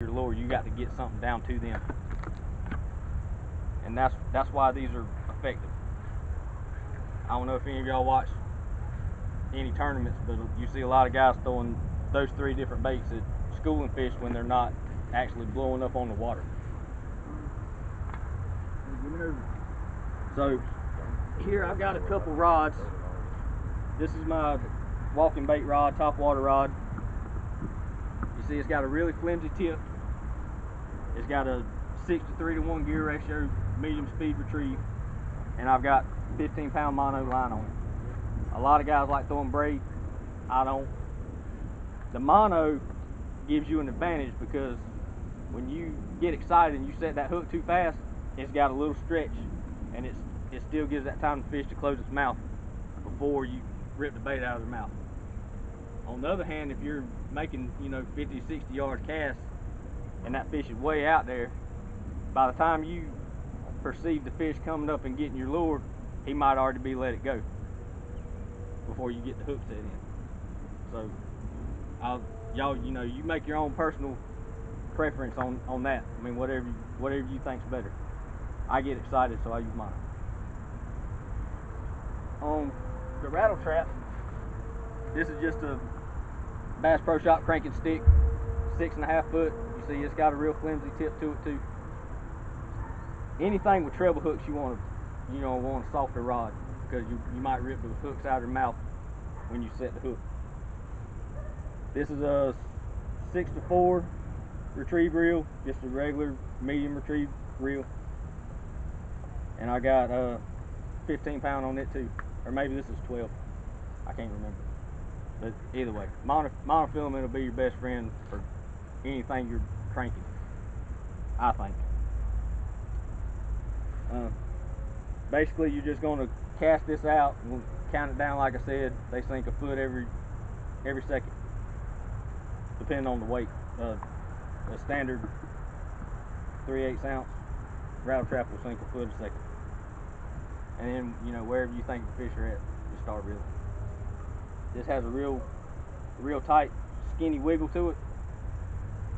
your lure, you got to get something down to them, and that's why these are effective. I don't know if any of y'all watch any tournaments, but you see a lot of guys throwing those 3 different baits at schooling fish when they're not actually blowing up on the water. So here I've got a couple rods. This is my walking bait rod, top water rod. You see it's got a really flimsy tip. It's got a 6:3:1 gear ratio, medium speed retrieve, and I've got 15-pound mono line on it. A lot of guys like throwing braid. I don't. The mono gives you an advantage because when you get excited and you set that hook too fast, it's got a little stretch, and it still gives that time to fish to close its mouth before you rip the bait out of their mouth. On the other hand, if you're making 50, 60 yard casts and that fish is way out there, by the time you perceive the fish coming up and getting your lure, he might already be let it go before you get the hook set in. So y'all, you make your own personal preference on that. I mean, whatever you think's better. I get excited, so I use mine. On the rattle trap, this is just a Bass Pro Shop cranking stick, 6.5 foot. You see it's got a real flimsy tip to it too. Anything with treble hooks, you want a softer rod, because you might rip the hooks out of your mouth when you set the hook. This is a 6-4 retrieve reel, just a regular medium retrieve reel, and I got 15-pound on it too, or maybe this is 12. I can't remember. But either way, monofilament will be your best friend for anything you're cranking, I think. Basically, you're just going to cast this out and we'll count it down. Like I said, they sink a foot every second, depending on the weight. A standard 3/8 ounce rattle trap will sink a foot a second, and then wherever you think the fish are at, just start reeling. This has a real tight, skinny wiggle to it.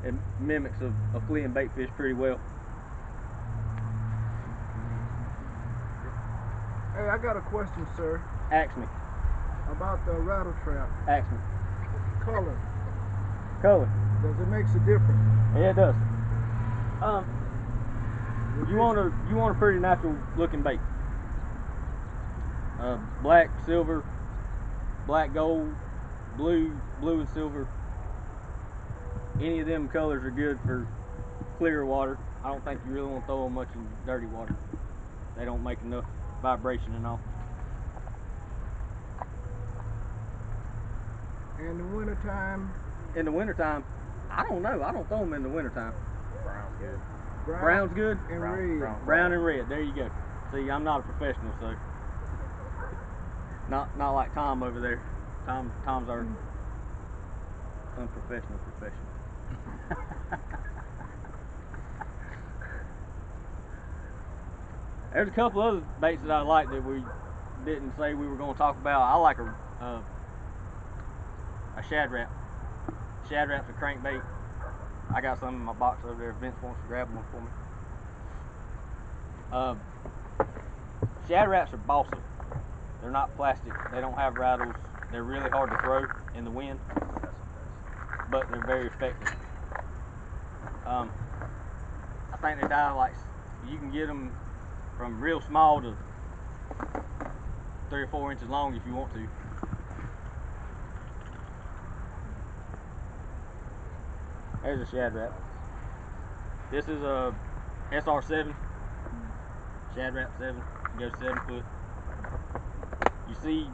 It mimics a flea and bait fish pretty well. Hey, I got a question, sir. Ask me. About the rattle trap. Ask me. Color. Color. Does it make a difference? Yeah, it does. You want a pretty natural looking bait. Black, silver, black, gold, blue and silver. Any of them colors are good for clear water. I don't think you really want to throw them much in dirty water. They don't make enough vibration and all. In the wintertime? In the wintertime, I don't know. I don't throw them in the wintertime. Brown's good. Brown's good? And red. Brown and red. There you go. See, I'm not a professional, so not like Tom over there. Tom's our unprofessional professional. There's a couple other baits that I like that we didn't say we were going to talk about. I like a shad rap. Shad rap's a crankbait. I got some in my box over there. Vince wants to grab one for me. Shad raps are balsa. They're not plastic. They don't have rattles. They're really hard to throw in the wind, but they're very effective. I think they die like, you can get them from real small to 3 or 4 inches long if you want to. There's a shad rap. This is a SR7, shad rap 7. It goes 7 foot. You see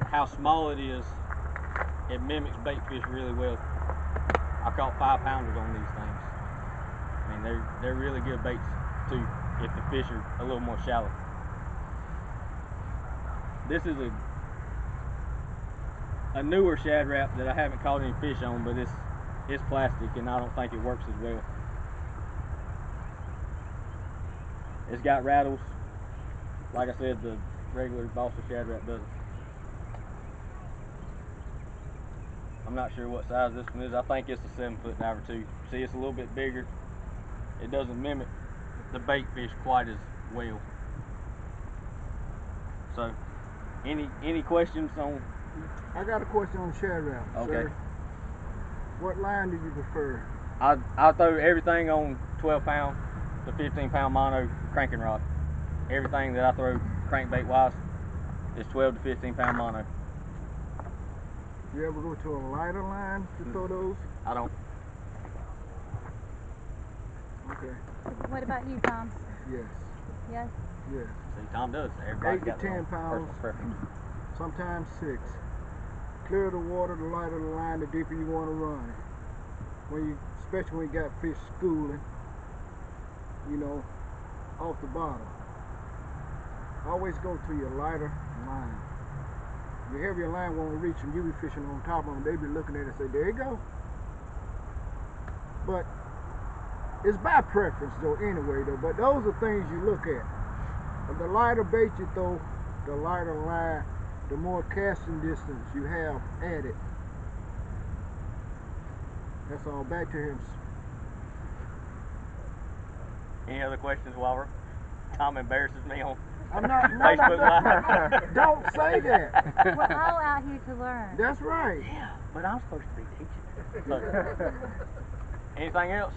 how small it is. It mimics bait fish really well. I caught 5-pounders on these things. I mean, they're really good baits too if the fish are a little more shallow. This is a newer shad rap that I haven't caught any fish on, but it's plastic and I don't think it works as well. It's got rattles. Like I said, the regular balsa shad rap doesn't. I'm not sure what size this one is. I think it's a 7-foot diver too. See, it's a little bit bigger. It doesn't mimic the bait fish quite as well. So, any questions on? I got a question on shad route, Okay. sir. What line do you prefer? I throw everything on 12-pound to 15-pound mono cranking rod. Everything that I throw crankbait wise is 12 to 15-pound mono. You ever go to a lighter line to throw those? I don't. Okay. What about you, Tom? Yes. Yes? Yes. See, Tom does. Everybody's 8 got to 10 their own pounds. personal preference. Sometimes 6. Clear the water, the lighter the line, the deeper you want to run. Especially when you got fish schooling, you know, off the bottom. Always go to your lighter line. Your heavier line won't reach them. You be fishing on top of them. They be looking at it and say, there you go. But it's by preference though anyway though. But those are things you look at. The lighter bait you throw, the lighter line, the more casting distance you have at it. That's all. Back to him. Any other questions while Tom embarrasses me on I'm not, Facebook Live? Don't say that. We're all out here to learn. That's right. Yeah, but I'm supposed to be teaching. So, anything else?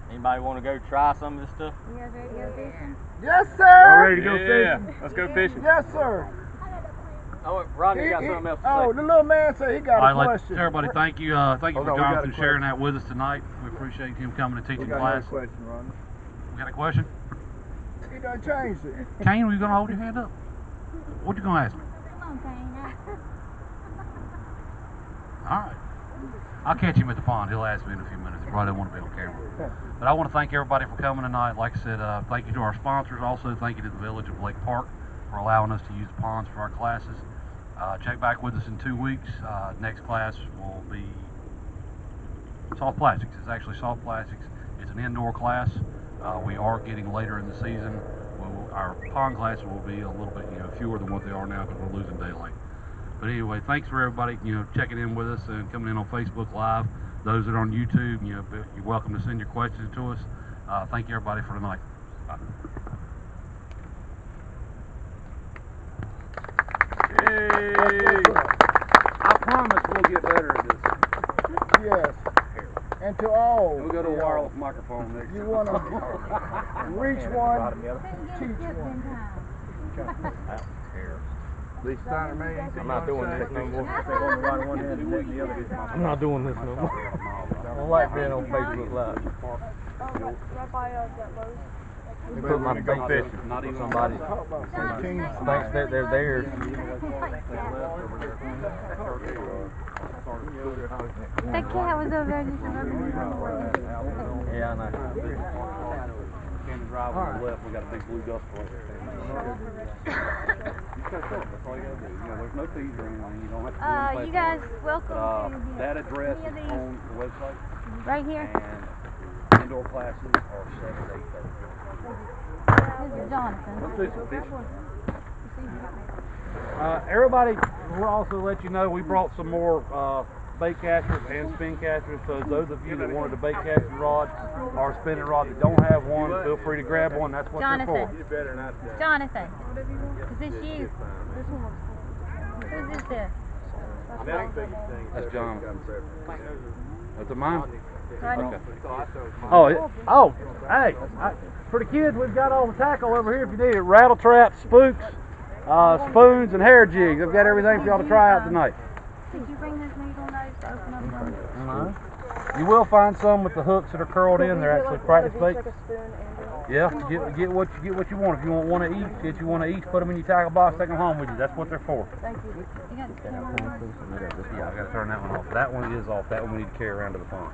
Anybody want to go try some of this stuff? You guys ready to go fishing? Yes, sir. Ready to go fishing? Let's go fishing. Yes, sir. Oh, Rodney's got something else to Oh, say. the little man said he got All a right, question. everybody, thank you Hold for on, we got a Jonathan sharing question. that with us tonight. We appreciate him coming and teaching class. question, Ron. We got a question? He done changed it. Kane, were you gonna hold your hand up? What you gonna ask me? Come on, Kane. All right. I'll catch him at the pond. He'll ask me in a few minutes. He probably don't want to be on camera. But I want to thank everybody for coming tonight. Like I said, thank you to our sponsors. Also, thank you to the Village of Lake Park for allowing us to use the ponds for our classes. Check back with us in 2 weeks. Next class will be soft plastics. It's actually soft plastics. It's an indoor class. We are getting later in the season. Our pond classes will be a little bit, fewer than what they are now because we're losing daylight. But anyway, thanks for everybody, checking in with us and coming in on Facebook Live. Those that are on YouTube, you're welcome to send your questions to us. Thank you, everybody, for tonight. Bye. Yay! I promise we'll get better at this. Yes. And to all. We'll go to a wireless microphone next You time. want to reach one, teach one. Lee Steiner, man, I'm not doing this no more. I'm not doing this no more. I don't like being on Facebook Live. Put my big fish with somebody thinks that they're theirs. That cat was over there just rubbing his nose. Yeah, I know. Can't drive on the left. We got a big blue dust right there. You just gotta show them. That's all you gotta do. There's no fees or anything. You don't have to do anything. You guys, welcome to that address is on the website. right here. And indoor classes are 7 to 8:30. This is Jonathan. Let's do some fishing. Everybody, we'll also let you know we brought some more bait casters and spin casters. So those of you that wanted a bait casting rod or a spinning rod that don't have one, feel free to grab one. That's what they're for. Jonathan, is this you? Who's this there? That's John. That's a mine. Rodney. Okay. Hey, for the kids, we've got all the tackle over here if you need it. Rattle traps, spooks, spoons, and hair jigs. I've got everything for y'all to try out tonight. Did you bring those needle nose to open up one? You will find some with the hooks that are curled in. They're actually practice baits. Yeah, get what you want. If you want one of each, get you one of each. Put them in your tackle box. Take them home with you. That's what they're for. Thank you. You got the camera on? Yeah, I got to turn that one off. That one is off. That one we need to carry around to the pond.